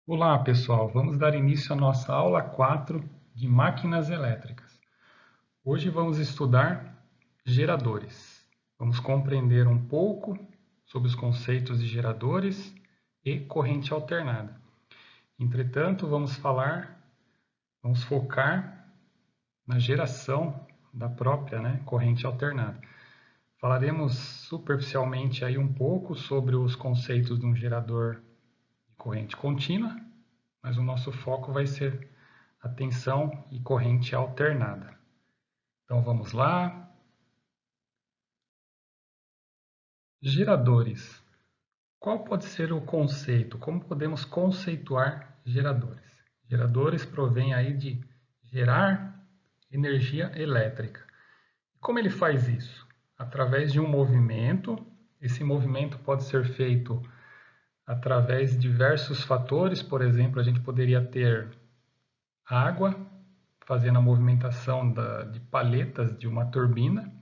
Olá, pessoal. Vamos dar início à nossa aula 4 de máquinas elétricas. Hoje vamos estudar geradores. Vamos compreender um pouco sobre os conceitos de geradores e corrente alternada. Entretanto, vamos focar na geração da própria, corrente alternada. Falaremos superficialmente aí um pouco sobre os conceitos de um gerador de corrente contínua, mas o nosso foco vai ser a tensão e corrente alternada. Então vamos lá. Geradores. Qual pode ser o conceito? Como podemos conceituar geradores? Geradores provém aí de gerar energia elétrica. Como ele faz isso? Através de um movimento. Esse movimento pode ser feito através de diversos fatores. Por exemplo, a gente poderia ter água fazendo a movimentação de palhetas de uma turbina.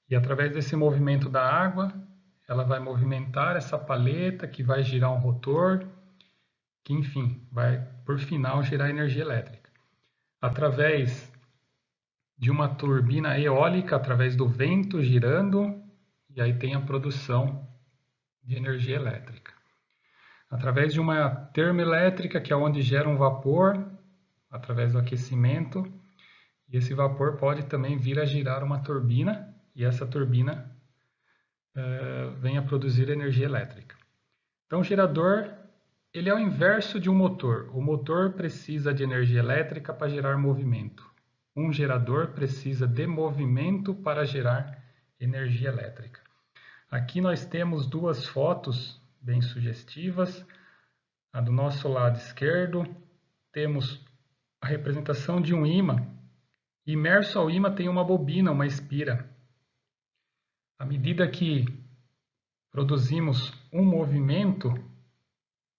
E através desse movimento da água, ela vai movimentar essa paleta que vai girar um rotor, que enfim, vai por final gerar energia elétrica. Através de uma turbina eólica, através do vento girando, e aí tem a produção de energia elétrica. Através de uma termoelétrica, que é onde gera um vapor, através do aquecimento, e esse vapor pode também vir a girar uma turbina, e essa turbina vem a produzir energia elétrica. Então, o gerador ele é o inverso de um motor. O motor precisa de energia elétrica para gerar movimento. Um gerador precisa de movimento para gerar energia elétrica. Aqui nós temos duas fotos bem sugestivas. A do nosso lado esquerdo, temos a representação de um ímã. Imerso ao ímã tem uma bobina, uma espira. À medida que produzimos um movimento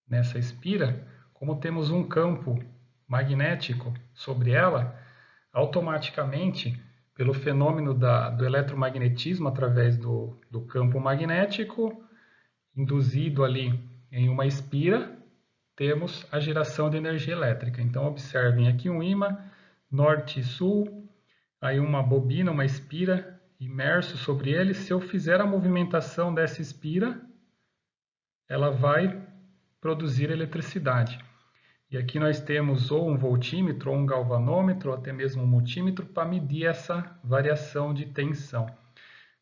nessa espira, como temos um campo magnético sobre ela, automaticamente, pelo fenômeno do eletromagnetismo através do campo magnético, induzido ali em uma espira, temos a geração de energia elétrica. Então, observem aqui um ímã, norte e sul, aí uma bobina, uma espira, imerso sobre ele. Se eu fizer a movimentação dessa espira, ela vai produzir eletricidade. E aqui nós temos ou um voltímetro, ou um galvanômetro, ou até mesmo um multímetro para medir essa variação de tensão.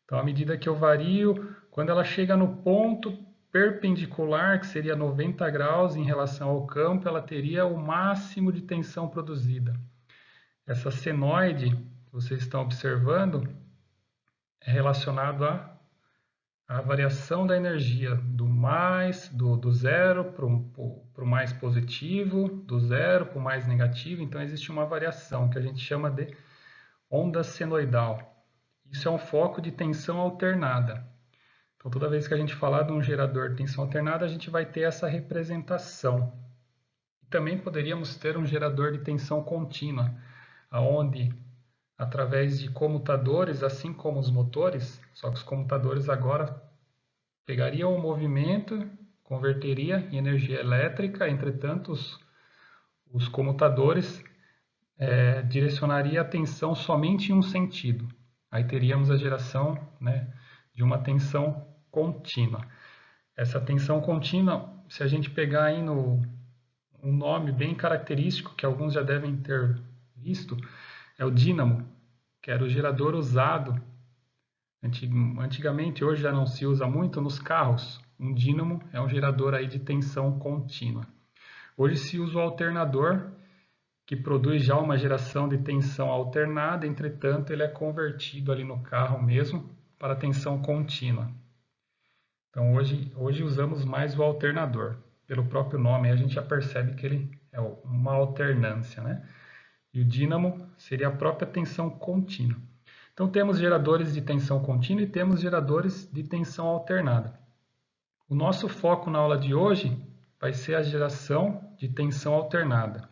Então, à medida que eu vario, quando ela chega no ponto perpendicular, que seria 90 graus em relação ao campo, ela teria o máximo de tensão produzida. Essa senoide que vocês estão observando é relacionado a variação da energia do zero para o mais positivo, do zero para o mais negativo. Então existe uma variação que a gente chama de onda senoidal. Isso é um foco de tensão alternada. Então toda vez que a gente falar de um gerador de tensão alternada, a gente vai ter essa representação. E também poderíamos ter um gerador de tensão contínua, onde através de comutadores, assim como os motores, só que os comutadores agora pegariam o movimento, converteria em energia elétrica, entretanto os comutadores direcionaria a tensão somente em um sentido. Aí teríamos a geração de uma tensão contínua. Essa tensão contínua, se a gente pegar aí um nome bem característico, que alguns já devem ter visto, é o dínamo, que era o gerador usado antigamente, hoje já não se usa muito, nos carros. Um dínamo é um gerador aí de tensão contínua. Hoje se usa o alternador, que produz já uma geração de tensão alternada, entretanto ele é convertido ali no carro mesmo para tensão contínua. Então hoje usamos mais o alternador. Pelo próprio nome a gente já percebe que ele é uma alternância, né? E o dínamo seria a própria tensão contínua. Então temos geradores de tensão contínua e temos geradores de tensão alternada. O nosso foco na aula de hoje vai ser a geração de tensão alternada,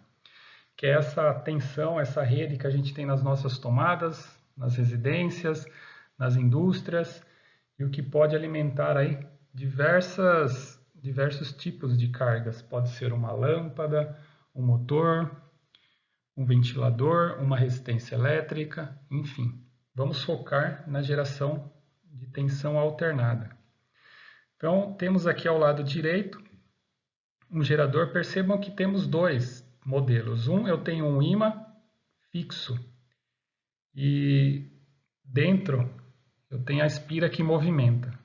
que é essa tensão, essa rede que a gente tem nas nossas tomadas, nas residências, nas indústrias, e o que pode alimentar aí diversas diversos tipos de cargas. Pode ser uma lâmpada, um motor, um ventilador, uma resistência elétrica, enfim. Vamos focar na geração de tensão alternada. Então, temos aqui ao lado direito um gerador. Percebam que temos dois modelos. Eu tenho um ímã fixo e dentro eu tenho a espira que movimenta.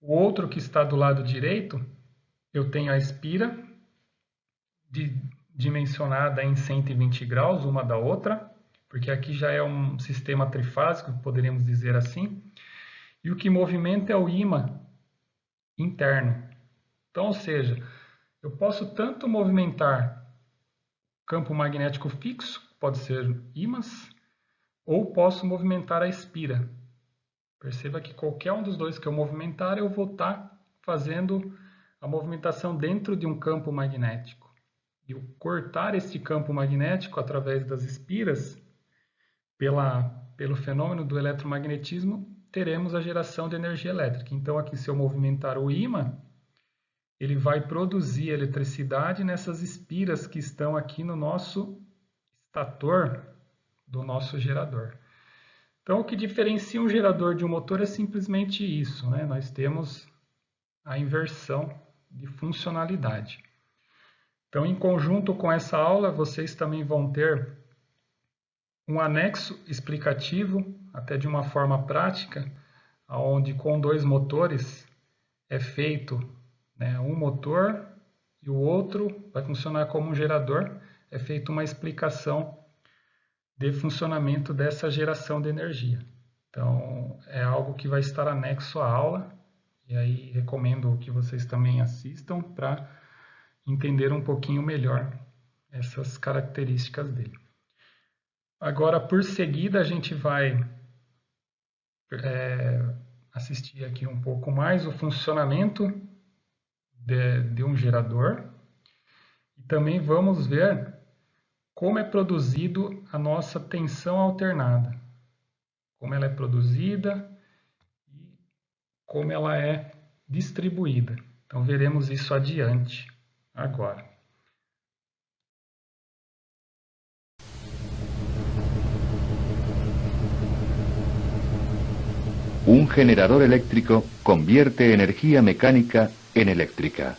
O outro que está do lado direito, eu tenho a espira dimensionada em 120 graus, uma da outra, porque aqui já é um sistema trifásico, poderíamos dizer assim, e o que movimenta é o ímã interno. Então, ou seja, eu posso tanto movimentar campo magnético fixo, pode ser ímãs, ou posso movimentar a espira. Perceba que qualquer um dos dois que eu movimentar, eu vou estar fazendo a movimentação dentro de um campo magnético. E o cortar este campo magnético através das espiras, pelo fenômeno do eletromagnetismo, teremos a geração de energia elétrica. Então, aqui, se eu movimentar o ímã, ele vai produzir eletricidade nessas espiras que estão aqui no nosso estator do nosso gerador. Então, o que diferencia um gerador de um motor é simplesmente isso, né? Nós temos a inversão de funcionalidade. Então, em conjunto com essa aula, vocês também vão ter um anexo explicativo, até de uma forma prática, onde com dois motores é feito, né, um motor e o outro vai funcionar como um gerador, é feita uma explicação de funcionamento dessa geração de energia. Então, é algo que vai estar anexo à aula, e aí recomendo que vocês também assistam para entender um pouquinho melhor essas características dele. Agora, por seguida, a gente vai assistir aqui um pouco mais o funcionamento de um gerador, e também vamos ver como é produzido a nossa tensão alternada, como ela é produzida e como ela é distribuída. Então, veremos isso adiante agora. Un generador eléctrico convierte energía mecánica en eléctrica.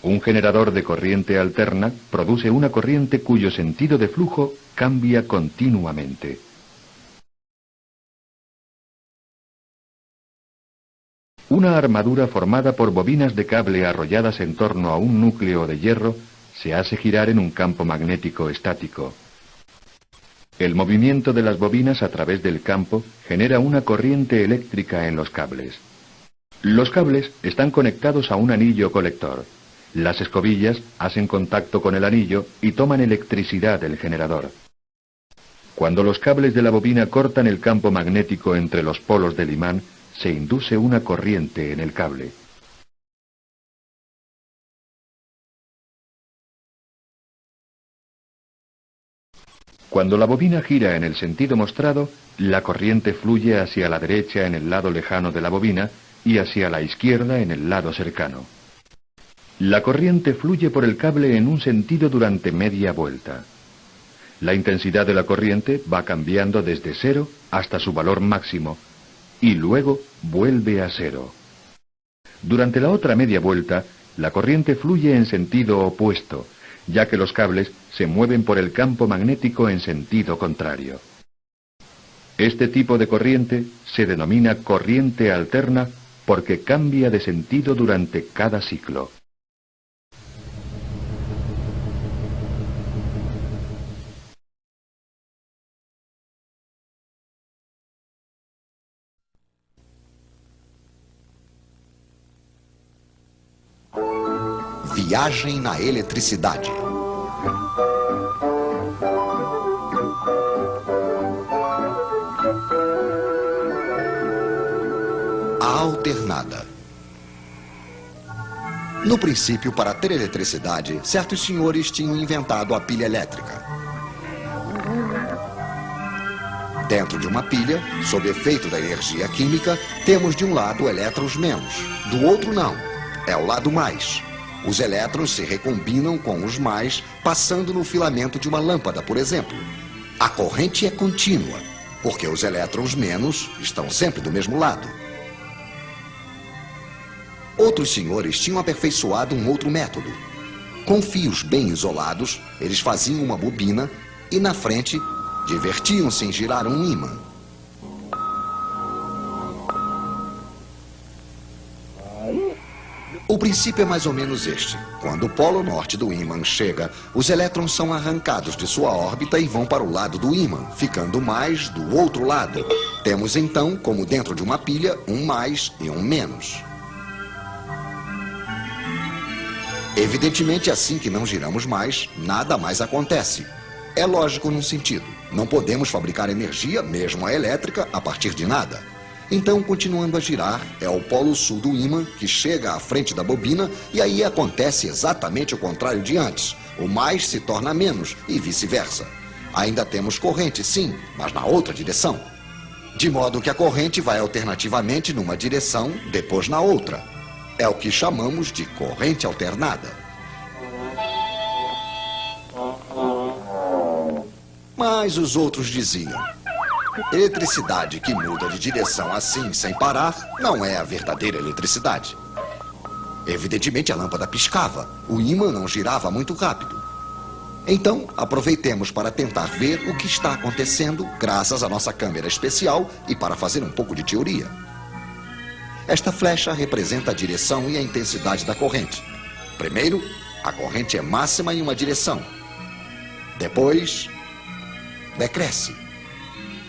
Un generador de corriente alterna produce una corriente cuyo sentido de flujo cambia continuamente. Una armadura formada por bobinas de cable arrolladas en torno a un núcleo de hierro se hace girar en un campo magnético estático. El movimiento de las bobinas a través del campo genera una corriente eléctrica en los cables. Los cables están conectados a un anillo colector. Las escobillas hacen contacto con el anillo y toman electricidad del generador. Cuando los cables de la bobina cortan el campo magnético entre los polos del imán, se induce una corriente en el cable. Cuando la bobina gira en el sentido mostrado, la corriente fluye hacia la derecha en el lado lejano de la bobina y hacia la izquierda en el lado cercano. La corriente fluye por el cable en un sentido durante media vuelta. La intensidad de la corriente va cambiando desde 0 hasta su valor máximo y luego vuelve a 0. Durante la otra media vuelta, la corriente fluye en sentido opuesto, ya que los cables se mueven por el campo magnético en sentido contrario. Este tipo de corriente se denomina corriente alterna porque cambia de sentido durante cada ciclo. Viagem na eletricidade. A alternada. No princípio, para ter eletricidade, certos senhores tinham inventado a pilha elétrica. Dentro de uma pilha, sob efeito da energia química, temos de um lado elétrons menos, do outro não. é o lado mais. Os elétrons se recombinam com os mais, passando no filamento de uma lâmpada, por exemplo. A corrente é contínua, porque os elétrons menos estão sempre do mesmo lado. Outros senhores tinham aperfeiçoado um outro método. Com fios bem isolados, eles faziam uma bobina e, na frente, divertiam-se em girar um ímã. O princípio é mais ou menos este. Quando o polo norte do ímã chega, os elétrons são arrancados de sua órbita e vão para o lado do ímã, ficando mais do outro lado. Temos então, como dentro de uma pilha, um mais e um menos. Evidentemente, assim que não giramos mais, nada mais acontece. É lógico num sentido. Não podemos fabricar energia, mesmo a elétrica, a partir de nada. Então, continuando a girar, é o polo sul do ímã que chega à frente da bobina e aí acontece exatamente o contrário de antes. O mais se torna menos e vice-versa. Ainda temos corrente, sim, mas na outra direção. De modo que a corrente vai alternativamente numa direção, depois na outra. É o que chamamos de corrente alternada. Mas os outros diziam: eletricidade que muda de direção assim, sem parar, não é a verdadeira eletricidade. Evidentemente, a lâmpada piscava. O ímã não girava muito rápido. Então, aproveitemos para tentar ver o que está acontecendo graças à nossa câmera especial e para fazer um pouco de teoria. Esta flecha representa a direção e a intensidade da corrente. Primeiro, a corrente é máxima em uma direção. Depois, decresce.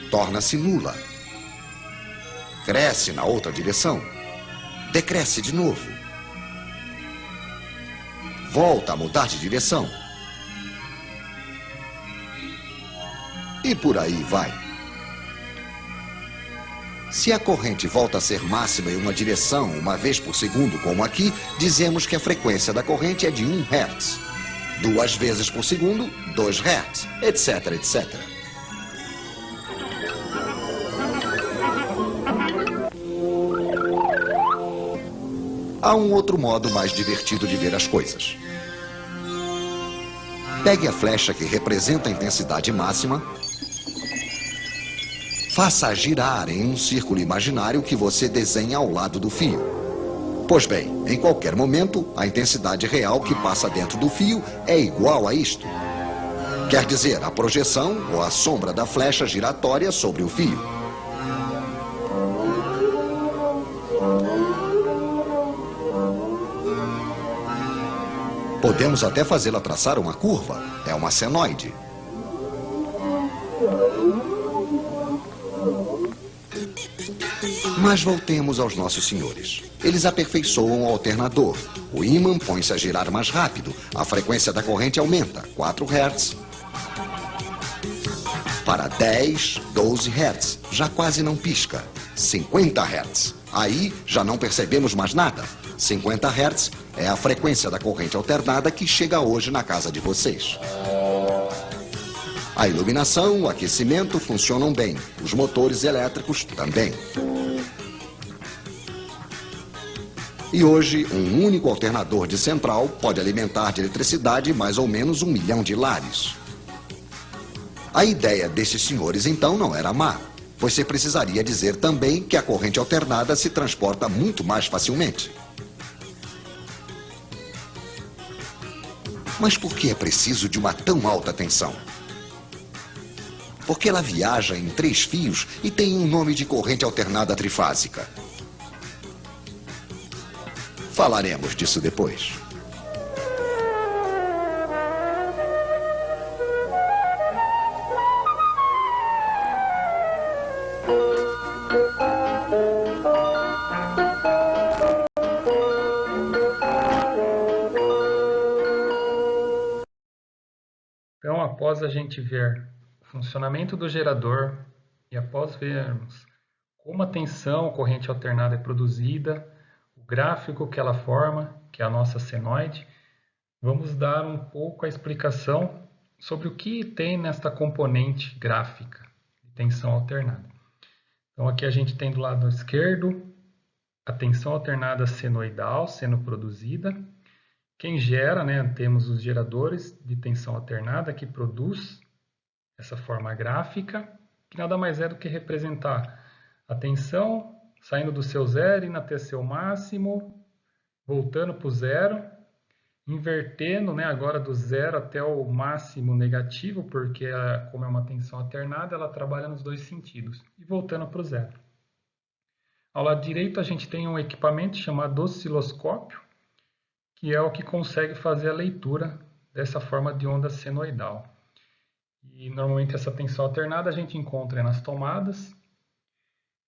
Torna-se nula. Cresce na outra direção. Decresce de novo. Volta a mudar de direção. E por aí vai. Se a corrente volta a ser máxima em uma direção uma vez por segundo, como aqui, dizemos que a frequência da corrente é de 1 Hz. 2 vezes por segundo, 2 Hz, etc, etc. Há um outro modo mais divertido de ver as coisas. Pegue a flecha que representa a intensidade máxima, faça-a girar em um círculo imaginário que você desenha ao lado do fio. Pois bem, em qualquer momento, a intensidade real que passa dentro do fio é igual a isto. Quer dizer, a projeção ou a sombra da flecha giratória sobre o fio. Podemos até fazê-la traçar uma curva. É uma senoide. Mas voltemos aos nossos senhores. Eles aperfeiçoam o alternador. O ímã põe-se a girar mais rápido. A frequência da corrente aumenta. 4 Hz. Para 10, 12 Hz. Já quase não pisca. 50 Hz. Aí já não percebemos mais nada. 50 Hz é a frequência da corrente alternada que chega hoje na casa de vocês. A iluminação, o aquecimento funcionam bem. Os motores elétricos também. E hoje, um único alternador de central pode alimentar de eletricidade mais ou menos 1 milhão de lares. A ideia desses senhores, então, não era má, pois você precisaria dizer também que a corrente alternada se transporta muito mais facilmente. Mas por que é preciso de uma tão alta tensão? Porque ela viaja em 3 fios e tem um nome de corrente alternada trifásica. Falaremos disso depois. Então, após a gente ver o funcionamento do gerador e após vermos como a tensão corrente alternada é produzida, o gráfico que ela forma, que é a nossa senoide, vamos dar um pouco a explicação sobre o que tem nesta componente gráfica de tensão alternada. Então aqui a gente tem do lado esquerdo a tensão alternada senoidal sendo produzida. Quem gera, né, temos os geradores de tensão alternada que produz essa forma gráfica, que nada mais é do que representar a tensão saindo do seu zero, indo até seu máximo, voltando para o zero, invertendo, né, agora do zero até o máximo negativo, porque como é uma tensão alternada, ela trabalha nos dois sentidos, e voltando para o zero. Ao lado direito a gente tem um equipamento chamado osciloscópio, que é o que consegue fazer a leitura dessa forma de onda senoidal. E normalmente essa tensão alternada a gente encontra nas tomadas.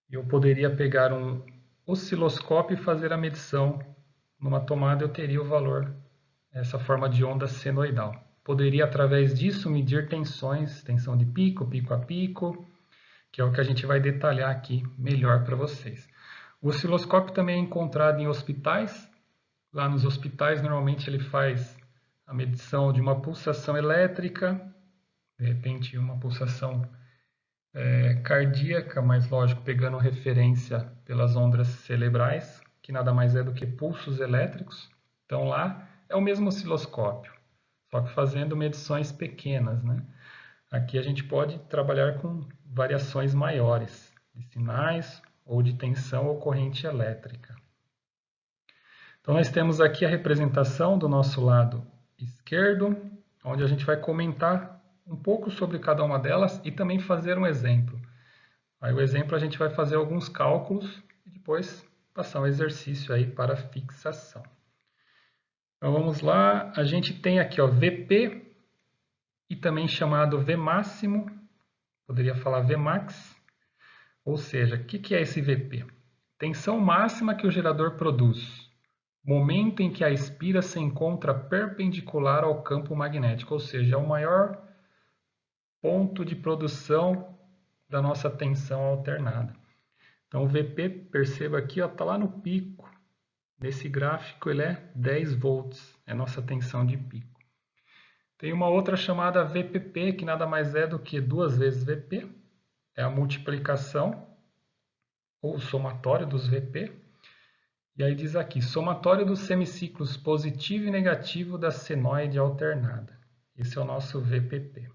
Eu poderia pegar um osciloscópio e fazer a medição numa tomada, eu teria o valor, essa forma de onda senoidal. Poderia através disso medir tensões, tensão de pico, pico a pico, que é o que a gente vai detalhar aqui melhor para vocês. O osciloscópio também é encontrado em hospitais. Lá nos hospitais, normalmente ele faz a medição de uma pulsação elétrica, de repente uma pulsação cardíaca, mas lógico, pegando referência pelas ondas cerebrais, que nada mais é do que pulsos elétricos. Então lá é o mesmo osciloscópio, só que fazendo medições pequenas, né? Aqui a gente pode trabalhar com variações maiores de sinais ou de tensão ou corrente elétrica. Então nós temos aqui a representação do nosso lado esquerdo, onde a gente vai comentar um pouco sobre cada uma delas e também fazer um exemplo. Aí o exemplo a gente vai fazer alguns cálculos e depois passar um exercício aí para fixação. Então vamos lá, a gente tem aqui ó, VP e também chamado V máximo, poderia falar Vmax, ou seja, o que é esse VP? Tensão máxima que o gerador produz. Momento em que a espira se encontra perpendicular ao campo magnético, ou seja, é o maior ponto de produção da nossa tensão alternada. Então o VP, perceba aqui, está lá no pico. Nesse gráfico ele é 10 volts, é nossa tensão de pico. Tem uma outra chamada VPP, que nada mais é do que 2 vezes VP, é a multiplicação ou somatório dos VP. E aí diz aqui, somatório dos semiciclos positivo e negativo da senoide alternada. Esse é o nosso VPP.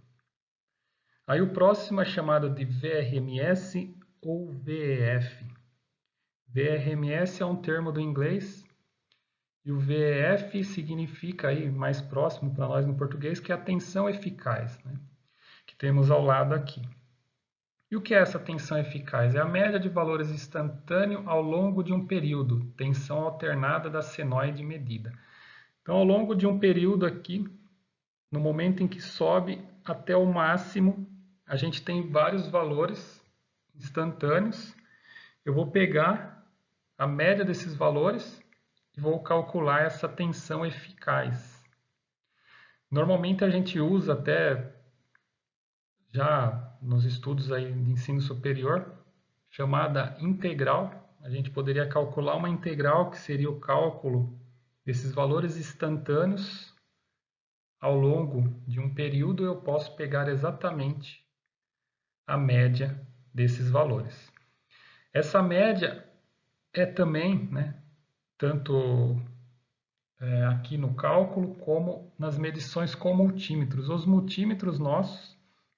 Aí o próximo é chamado de VRMS ou VEF. VRMS é um termo do inglês e o VEF significa, aí, mais próximo para nós no português, que é a tensão eficaz, né? Que temos ao lado aqui. E o que é essa tensão eficaz? É a média de valores instantâneos ao longo de um período, tensão alternada da senoide medida. Então, ao longo de um período aqui, no momento em que sobe até o máximo, a gente tem vários valores instantâneos. Eu vou pegar a média desses valores e vou calcular essa tensão eficaz. Normalmente a gente usa até já nos estudos aí de ensino superior, chamada integral. A gente poderia calcular uma integral, que seria o cálculo desses valores instantâneos ao longo de um período. Eu posso pegar exatamente a média desses valores. Essa média é também, né, tanto aqui no cálculo como nas medições com multímetros. Os multímetros nossos,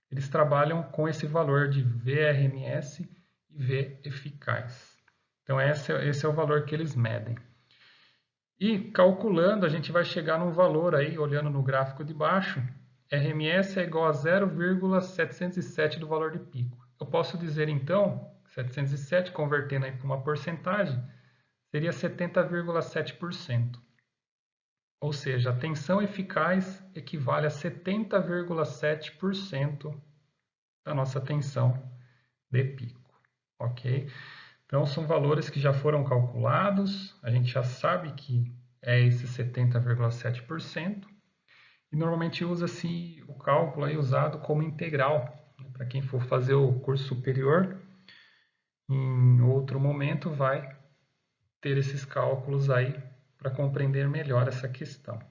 eles trabalham com esse valor de VRMS e V eficaz. Então esse é o valor que eles medem. E calculando, a gente vai chegar num valor aí, olhando no gráfico de baixo, RMS é igual a 0,707 do valor de pico. Eu posso dizer então, 707, convertendo aí para uma porcentagem, seria 70,7%. Ou seja, a tensão eficaz equivale a 70,7% da nossa tensão de pico, ok? Então, são valores que já foram calculados, a gente já sabe que é esse 70,7%, e normalmente usa-se o cálculo aí usado como integral. Para quem for fazer o curso superior, em outro momento vai ter esses cálculos aí para compreender melhor essa questão.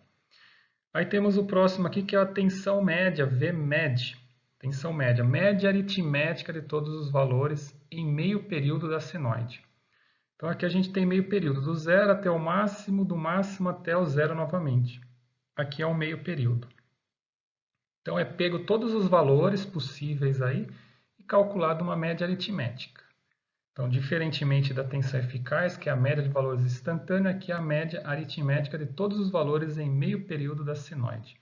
Aí temos o próximo aqui, que é a tensão média, Vmed. Tensão média, média aritmética de todos os valores em meio período da senoide. Então aqui a gente tem meio período, do zero até o máximo, do máximo até o zero novamente. Aqui é o meio período. Então é pego todos os valores possíveis aí e calculado uma média aritmética. Então, diferentemente da tensão eficaz, que é a média de valores instantânea, aqui é a média aritmética de todos os valores em meio período da senoide.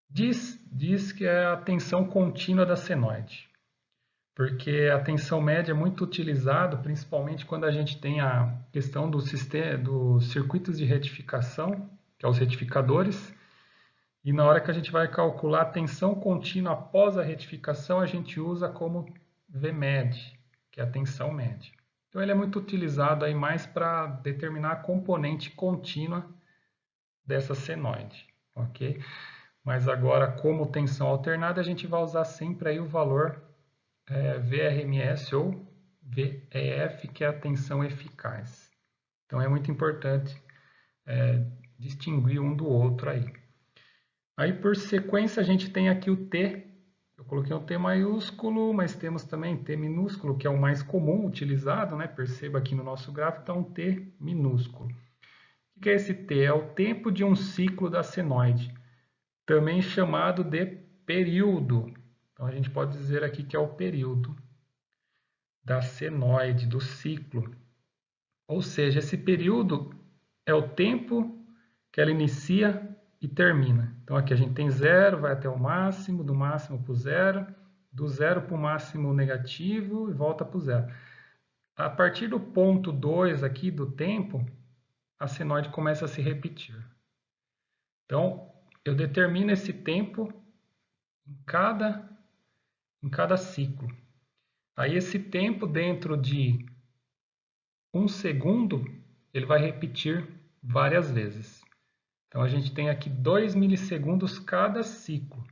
Diz que é a tensão contínua da senoide, porque a tensão média é muito utilizada, principalmente quando a gente tem a questão dos circuitos de retificação, que é os retificadores, e na hora que a gente vai calcular a tensão contínua após a retificação, a gente usa como Vmed, que é a tensão média. Então ele é muito utilizado aí mais para determinar a componente contínua dessa senoide, ok? Mas agora, como tensão alternada, a gente vai usar sempre aí o valor VRMS ou VEF, que é a tensão eficaz. Então é muito importante distinguir um do outro aí. Aí, por sequência, a gente tem aqui o T. Eu coloquei um T maiúsculo, mas temos também T minúsculo, que é o mais comum utilizado, né? Perceba aqui no nosso gráfico, está um T minúsculo. O que é esse T? É o tempo de um ciclo da senoide, também chamado de período. Então, a gente pode dizer aqui que é o período da senoide, do ciclo. Ou seja, esse período é o tempo que ela inicia e termina. Então aqui a gente tem zero, vai até o máximo, do máximo para o zero, do zero para o máximo negativo e volta para o zero. A partir do ponto 2 aqui do tempo, a senoide começa a se repetir. Então eu determino esse tempo em cada ciclo. Aí esse tempo dentro de 1 segundo, ele vai repetir várias vezes. Então, a gente tem aqui 2 milissegundos cada ciclo.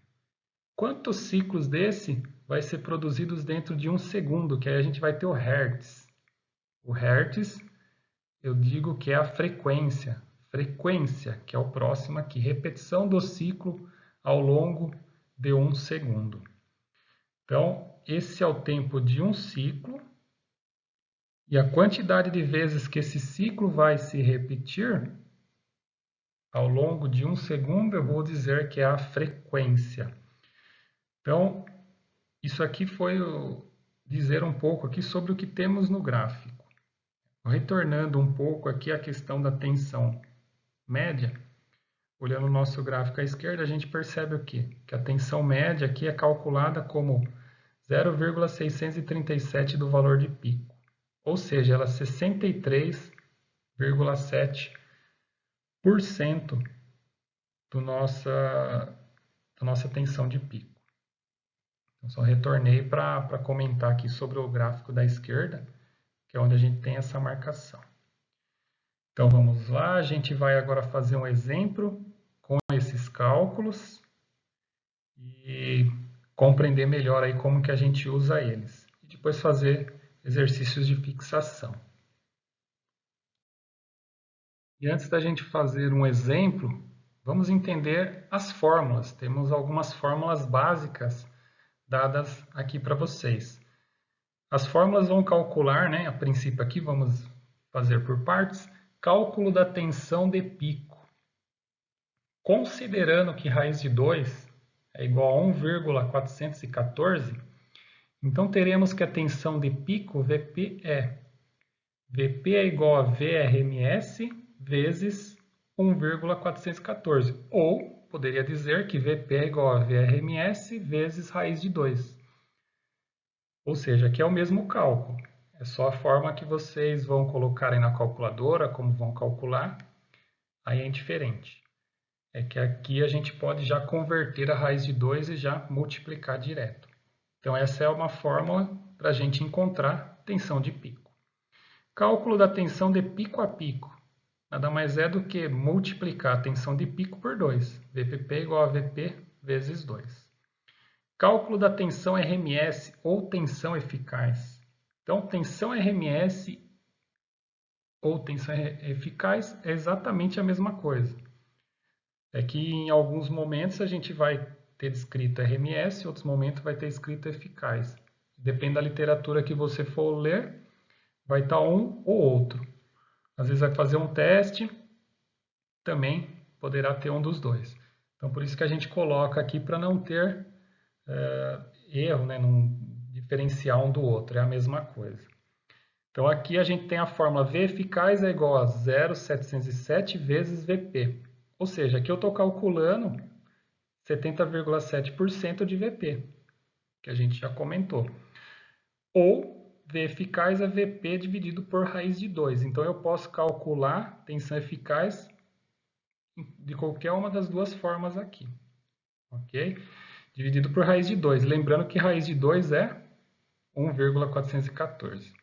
Quantos ciclos desse vai ser produzidos dentro de 1 segundo? Que aí a gente vai ter o Hertz. O Hertz, eu digo que é a frequência. Frequência, que é o próximo aqui. Repetição do ciclo ao longo de 1 segundo. Então, esse é o tempo de um ciclo. E a quantidade de vezes que esse ciclo vai se repetir ao longo de 1 segundo, eu vou dizer que é a frequência. Então, isso aqui foi dizer um pouco aqui sobre o que temos no gráfico. Retornando um pouco aqui à questão da tensão média, olhando o nosso gráfico à esquerda, a gente percebe o quê? Que a tensão média aqui é calculada como 0,637 do valor de pico. Ou seja, ela é 63,7% da nossa tensão de pico. Então, só retornei para comentar aqui sobre o gráfico da esquerda, que é onde a gente tem essa marcação. Então, vamos lá, a gente vai agora fazer um exemplo com esses cálculos e compreender melhor aí como que a gente usa eles. E depois fazer exercícios de fixação. E antes da gente fazer um exemplo, vamos entender as fórmulas. Temos algumas fórmulas básicas dadas aqui para vocês. As fórmulas vão calcular, né, a princípio aqui, vamos fazer por partes, cálculo da tensão de pico. Considerando que raiz de 2 é igual a 1,414, então teremos que a tensão de pico, VP é igual a VRMS vezes 1,414. Ou poderia dizer que VP é igual a VRMS vezes raiz de 2. Ou seja, aqui é o mesmo cálculo. É só a forma que vocês vão colocar aí na calculadora, como vão calcular, aí é indiferente. É que aqui a gente pode já converter a raiz de 2 e já multiplicar direto. Então essa é uma fórmula para a gente encontrar tensão de pico. Cálculo da tensão de pico a pico. Nada mais é do que multiplicar a tensão de pico por 2. VPP é igual a VP vezes 2. Cálculo da tensão RMS ou tensão eficaz. Então, tensão RMS ou tensão eficaz é exatamente a mesma coisa. É que em alguns momentos a gente vai ter escrito RMS, em outros momentos vai ter escrito eficaz. Depende da literatura que você for ler, vai estar um ou outro. Às vezes vai fazer um teste, também poderá ter um dos dois. Então, por isso que a gente coloca aqui para não ter erro, né? Não diferenciar um do outro, é a mesma coisa. Então, aqui a gente tem a fórmula V eficaz é igual a 0,707 vezes VP. Ou seja, aqui eu estou calculando 70,7% de VP, que a gente já comentou. Ou V eficaz é VP dividido por raiz de 2. Então, eu posso calcular tensão eficaz de qualquer uma das duas formas aqui. Ok? Dividido por raiz de 2. Lembrando que raiz de 2 é 1,414.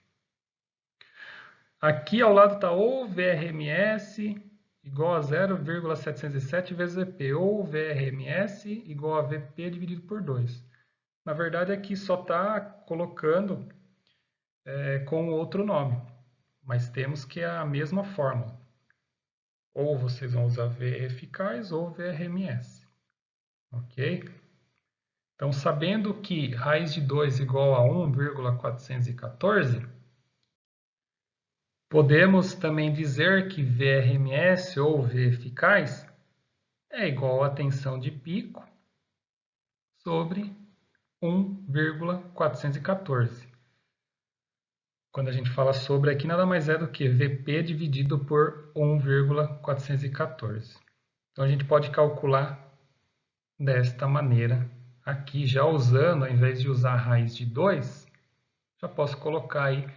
Aqui ao lado está ou VRMS igual a 0,707 vezes VP, ou VRMS igual a VP dividido por 2. Na verdade, aqui só está colocando com outro nome, mas temos que é a mesma fórmula. Ou vocês vão usar V eficaz ou VRMS. Ok? Então, sabendo que raiz de 2 igual a 1,414, podemos também dizer que VRMS ou V eficaz é igual a tensão de pico sobre 1,414. Quando a gente fala sobre aqui, nada mais é do que VP dividido por 1,414. Então, a gente pode calcular desta maneira aqui, já usando, ao invés de usar a raiz de 2, já posso colocar aí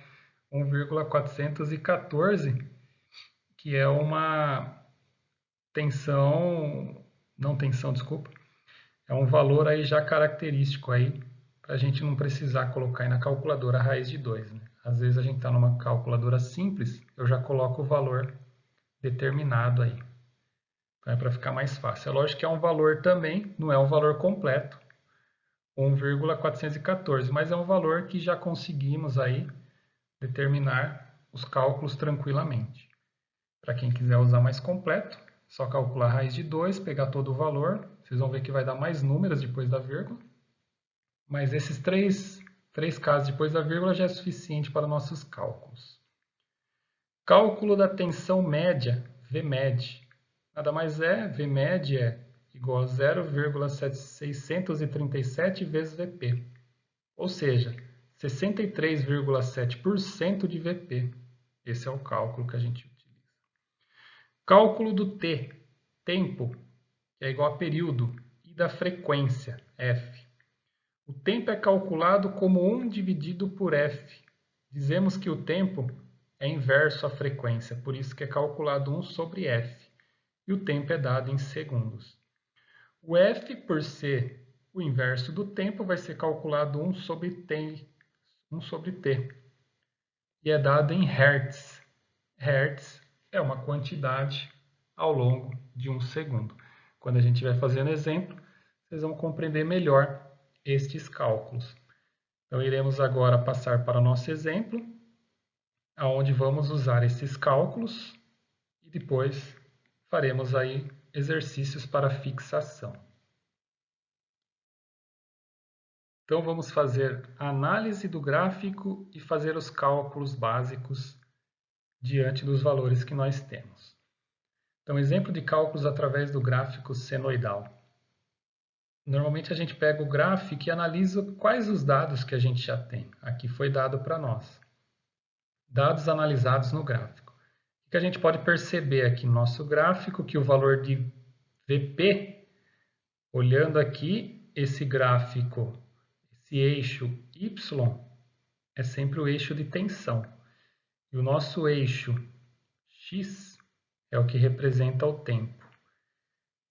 1,414, que é uma tensão, não tensão, desculpa, é um valor aí já característico aí, para a gente não precisar colocar aí na calculadora a raiz de 2. Né? Às vezes a gente está numa calculadora simples, eu já coloco o valor determinado aí. Então é para ficar mais fácil. É lógico que é um valor também, não é um valor completo, 1,414, mas é um valor que já conseguimos aí determinar os cálculos tranquilamente. Para quem quiser usar mais completo, é só calcular a raiz de 2, pegar todo o valor, vocês vão ver que vai dar mais números depois da vírgula, mas esses três casos depois da vírgula já é suficiente para nossos cálculos. Cálculo da tensão média, Vmed. Nada mais é, Vmed é igual a 0,637 vezes VP, ou seja, 63,7% de VP. Esse é o cálculo que a gente utiliza. Cálculo do T, tempo, que é igual a período, e da frequência, F. O tempo é calculado como 1 dividido por F. Dizemos que o tempo é inverso à frequência, por isso que é calculado 1 sobre F. E o tempo é dado em segundos. O F, por ser o inverso do tempo, vai ser calculado 1 sobre T. E é dado em Hertz. Hertz é uma quantidade ao longo de 1 segundo. Quando a gente estiver fazendo exemplo, vocês vão compreender melhor estes cálculos. Então, iremos agora passar para o nosso exemplo, onde vamos usar esses cálculos e depois faremos aí exercícios para fixação. Então, vamos fazer a análise do gráfico e fazer os cálculos básicos diante dos valores que nós temos. Então, exemplo de cálculos através do gráfico senoidal. Normalmente a gente pega o gráfico e analisa quais os dados que a gente já tem. Aqui foi dado para nós. Dados analisados no gráfico. O que a gente pode perceber aqui no nosso gráfico? Que o valor de VP, olhando aqui, esse gráfico, esse eixo Y, é sempre o eixo de tensão. E o nosso eixo X é o que representa o tempo.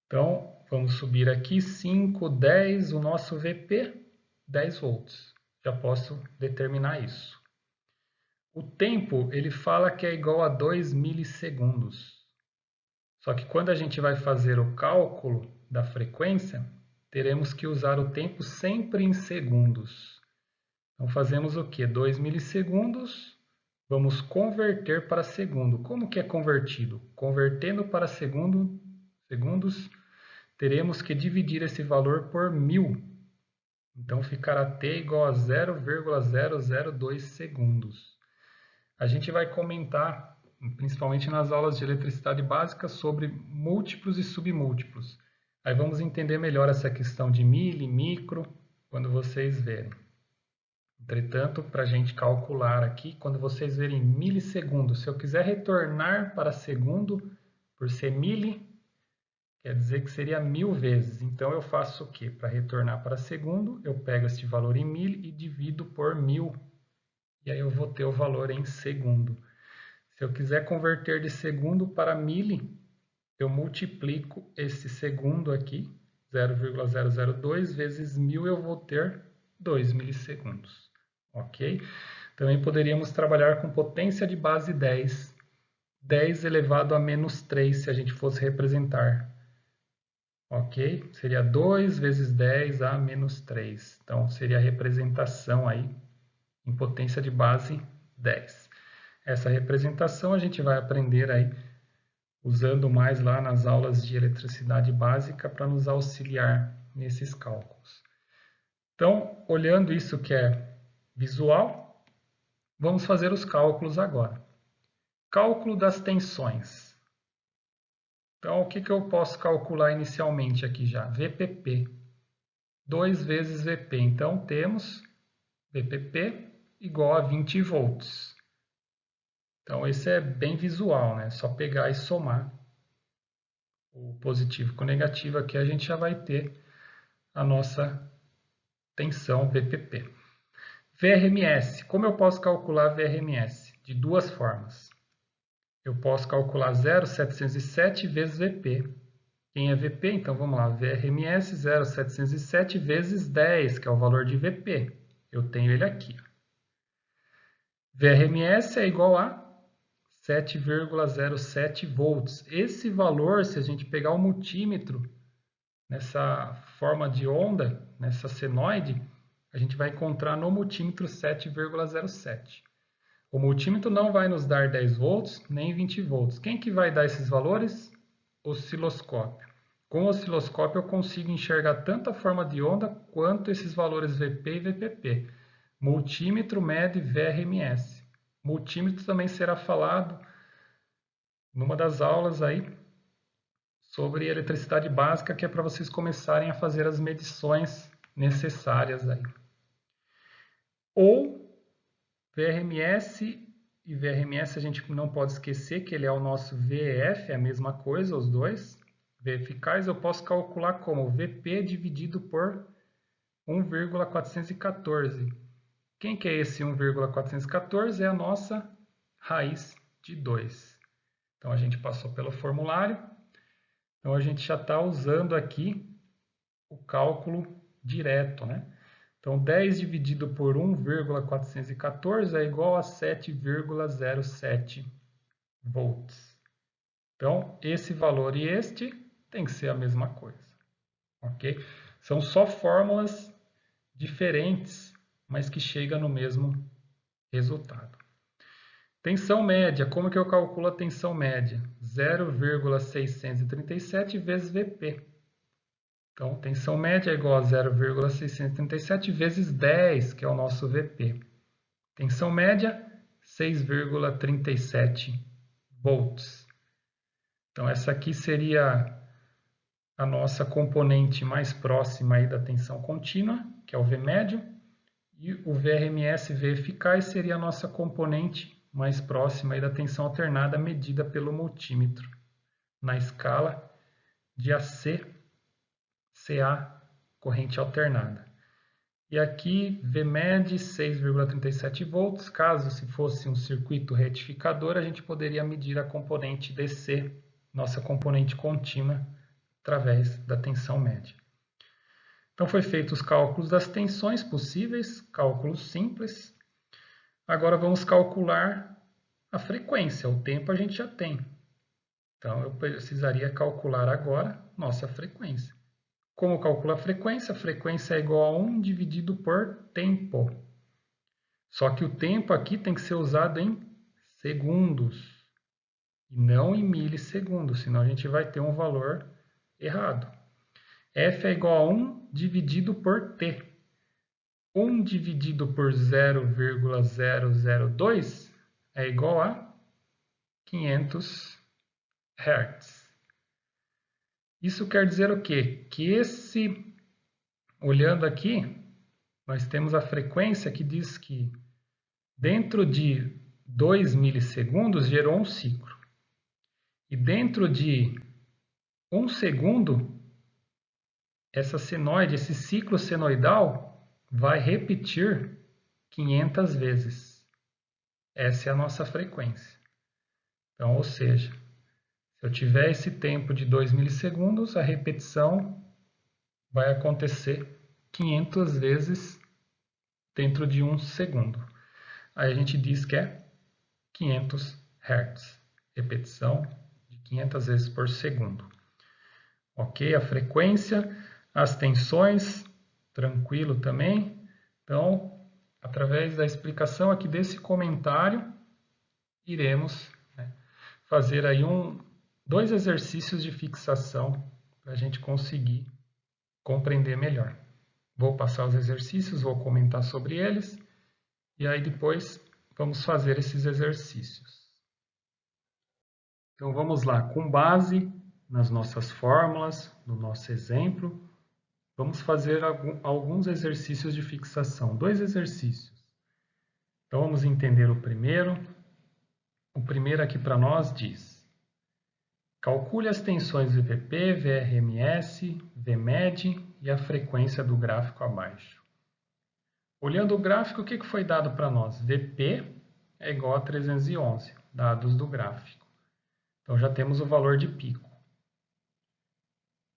Então, vamos subir aqui 5, 10, o nosso VP, 10 volts. Já posso determinar isso. O tempo, ele fala que é igual a 2 milissegundos. Só que quando a gente vai fazer o cálculo da frequência, teremos que usar o tempo sempre em segundos. Então, fazemos o quê? 2 milissegundos, vamos converter para segundo. Como que é convertido? Convertendo para segundos, teremos que dividir esse valor por 1000. Então, ficará T igual a 0,002 segundos. a gente vai comentar, principalmente nas aulas de eletricidade básica, sobre múltiplos e submúltiplos. Aí vamos entender melhor essa questão de mili, micro, quando vocês verem. Entretanto, para a gente calcular aqui, quando vocês verem milissegundos, se eu quiser retornar para segundo, por ser mili, quer dizer que seria 1000 vezes. Então, eu faço o quê? Para retornar para segundo, eu pego este valor em mili e divido por 1000. E aí eu vou ter o valor em segundo. Se eu quiser converter de segundo para mili, eu multiplico esse segundo aqui, 0,002 vezes 1000, eu vou ter 2 milissegundos. Ok? Também poderíamos trabalhar com potência de base 10. 10 elevado a menos 3, se a gente fosse representar. Ok? Seria 2 vezes 10 a menos 3. Então, seria a representação aí em potência de base 10. Essa representação a gente vai aprender aí usando mais lá nas aulas de eletricidade básica para nos auxiliar nesses cálculos. Então, olhando isso que é visual, vamos fazer os cálculos agora. Cálculo das tensões. Então, o que eu posso calcular inicialmente aqui já? VPP. 2 vezes VP. Então, temos VPP igual a 20 volts. Então, esse é bem visual, né? Só pegar e somar o positivo com o negativo aqui, a gente já vai ter a nossa tensão VPP. VRMS. Como eu posso calcular VRMS? De duas formas. Eu posso calcular 0,707 vezes VP. Quem é VP? Então, vamos lá. VRMS 0,707 vezes 10, que é o valor de VP. Eu tenho ele aqui. VRMS é igual a 7,07 volts. Esse valor, se a gente pegar o multímetro nessa forma de onda, nessa senoide, a gente vai encontrar no multímetro 7,07. O multímetro não vai nos dar 10 volts nem 20 volts. Quem que vai dar esses valores? Osciloscópio. Com o osciloscópio eu consigo enxergar tanto a forma de onda quanto esses valores VP e VPP. Multímetro mede VRMS. Multímetro também será falado numa das aulas aí sobre eletricidade básica, que é para vocês começarem a fazer as medições necessárias aí. Ou VRMS e VRMS a gente não pode esquecer que ele é o nosso VEF, é a mesma coisa, os dois. V eficaz eu posso calcular como VP dividido por 1,414. Quem que é esse 1,414? É a nossa raiz de 2. Então, a gente passou pelo formulário. Então, a gente já está usando aqui o cálculo direto, né? Então, 10 dividido por 1,414 é igual a 7,07 volts. Então, esse valor e este tem que ser a mesma coisa. Ok? São só fórmulas diferentes, mas que chegam no mesmo resultado. Tensão média. Como que eu calculo a tensão média? 0,637 vezes VP. Então, tensão média é igual a 0,637 vezes 10, que é o nosso VP. Tensão média, 6,37 volts. Então, essa aqui seria a nossa componente mais próxima aí da tensão contínua, que é o V médio. E o VRMS, V eficaz, seria a nossa componente mais próxima aí da tensão alternada medida pelo multímetro, na escala de AC, CA, corrente alternada. E aqui, Vmed 6,37 volts. Caso se fosse um circuito retificador, a gente poderia medir a componente DC, nossa componente contínua, através da tensão média. Então, foi feito os cálculos das tensões possíveis, cálculos simples. Agora, vamos calcular a frequência. O tempo a gente já tem. Então, eu precisaria calcular agora nossa frequência. Como calcula a frequência? A frequência é igual a 1 dividido por tempo. Só que o tempo aqui tem que ser usado em segundos e não em milissegundos, senão a gente vai ter um valor errado. F é igual a 1 dividido por T. 1 dividido por 0,002 é igual a 500 Hz. Isso quer dizer o quê? Que olhando aqui, nós temos a frequência que diz que dentro de 2 milissegundos gerou um ciclo. E dentro de 1 segundo, essa senoide, esse ciclo senoidal, vai repetir 500 vezes. Essa é a nossa frequência. Então, ou seja, se eu tiver esse tempo de 2 milissegundos, a repetição vai acontecer 500 vezes dentro de 1 segundo. Aí a gente diz que é 500 Hz. Repetição de 500 vezes por segundo. Ok? A frequência, as tensões, tranquilo também. Então, através da explicação aqui desse comentário, iremos fazer aí 2 exercícios de fixação para a gente conseguir compreender melhor. Vou passar os exercícios, vou comentar sobre eles e aí depois vamos fazer esses exercícios. Então vamos lá, com base nas nossas fórmulas, no nosso exemplo, vamos fazer alguns exercícios de fixação, 2 exercícios. Então vamos entender o primeiro. O primeiro aqui para nós diz: calcule as tensões VPP, VRMS, VMED e a frequência do gráfico abaixo. Olhando o gráfico, o que foi dado para nós? VP é igual a 311, dados do gráfico. Então já temos o valor de pico.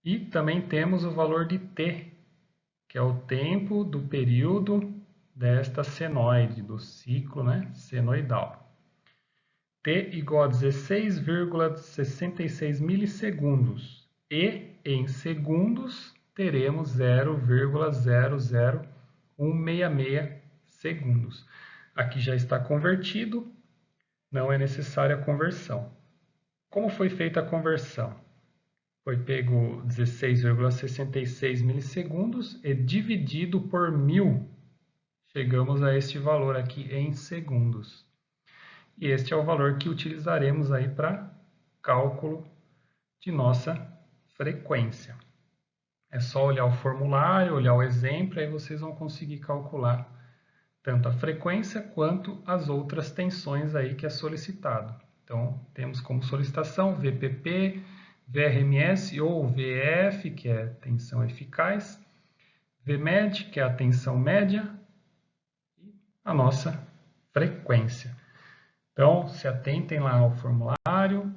E também temos o valor de T, que é o tempo do período desta senoide, do ciclo senoidal. T igual a 16,66 milissegundos. E em segundos teremos 0,00166 segundos. Aqui já está convertido, não é necessária a conversão. Como foi feita a conversão? Foi pego 16,66 milissegundos e dividido por 1000. Chegamos a este valor aqui em segundos. E este é o valor que utilizaremos aí para cálculo de nossa frequência. É só olhar o formulário, olhar o exemplo, aí vocês vão conseguir calcular tanto a frequência quanto as outras tensões aí que é solicitado. Então, temos como solicitação VPP, VRMS ou VEF, que é tensão eficaz, VMED, que é a tensão média, e a nossa frequência. Então, se atentem lá ao formulário,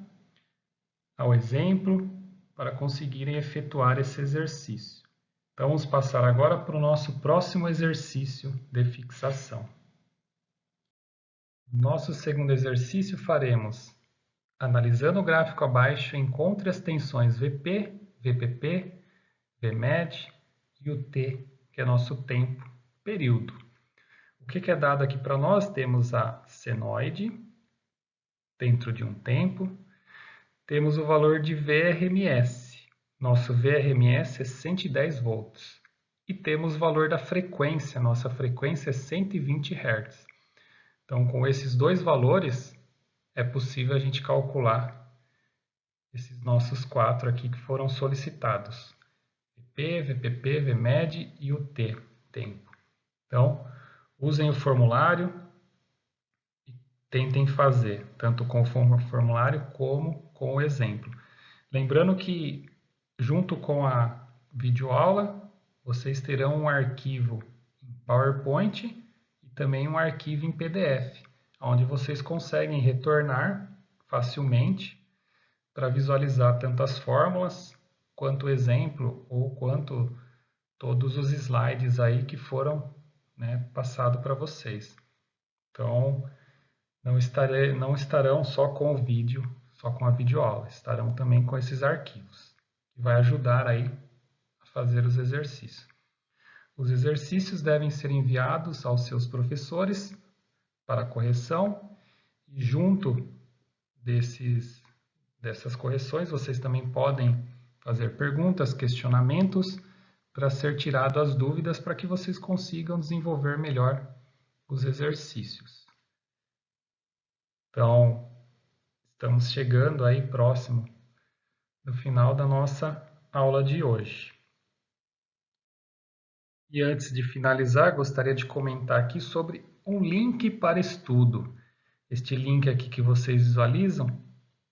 ao exemplo, para conseguirem efetuar esse exercício. Então, vamos passar agora para o nosso próximo exercício de fixação. No nosso segundo exercício, faremos, analisando o gráfico abaixo, encontre as tensões VP, VPP, VMED e o T, que é nosso tempo, período. O que é dado aqui para nós? Temos a senoide dentro de um tempo. Temos o valor de VRMS. Nosso VRMS é 110 volts. E temos o valor da frequência. Nossa frequência é 120 Hz. Então, com esses 2 valores, é possível a gente calcular esses nossos 4 aqui que foram solicitados. VP, VPP, VMED e o T, tempo. Então, usem o formulário e tentem fazer, tanto com o formulário como com o exemplo. Lembrando que, junto com a videoaula, vocês terão um arquivo em PowerPoint e também um arquivo em PDF, onde vocês conseguem retornar facilmente para visualizar tanto as fórmulas, quanto o exemplo, ou quanto todos os slides aí que foram passado para vocês. Então, não estarão só com o vídeo, só com a videoaula, estarão também com esses arquivos, que vai ajudar aí a fazer os exercícios. Os exercícios devem ser enviados aos seus professores para correção, e junto dessas correções, vocês também podem fazer perguntas, questionamentos, para ser tirado as dúvidas para que vocês consigam desenvolver melhor os exercícios. Então, estamos chegando aí próximo do final da nossa aula de hoje. E antes de finalizar, gostaria de comentar aqui sobre um link para estudo. Este link aqui que vocês visualizam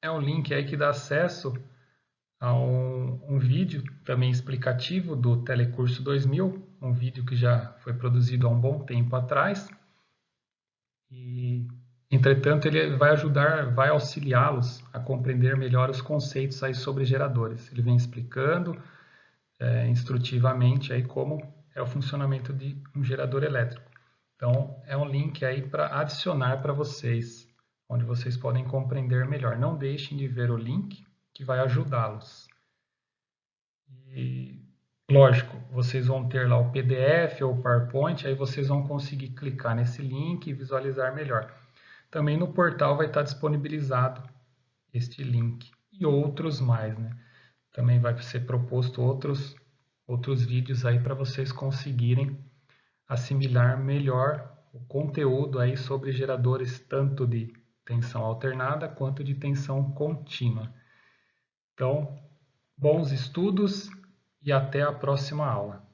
é um link aí que dá acesso a um vídeo também explicativo do Telecurso 2000, um vídeo que já foi produzido há um bom tempo atrás. E, entretanto, ele vai vai auxiliá-los a compreender melhor os conceitos aí sobre geradores. Ele vem explicando instrutivamente aí como é o funcionamento de um gerador elétrico. Então, é um link aí para adicionar para vocês, onde vocês podem compreender melhor. Não deixem de ver o link, que vai ajudá-los. E, lógico, vocês vão ter lá o PDF ou o PowerPoint, aí vocês vão conseguir clicar nesse link e visualizar melhor. Também no portal vai estar disponibilizado este link e outros mais, né? Também vai ser proposto outros vídeos aí para vocês conseguirem assimilar melhor o conteúdo aí sobre geradores tanto de tensão alternada quanto de tensão contínua. Então, bons estudos e até a próxima aula.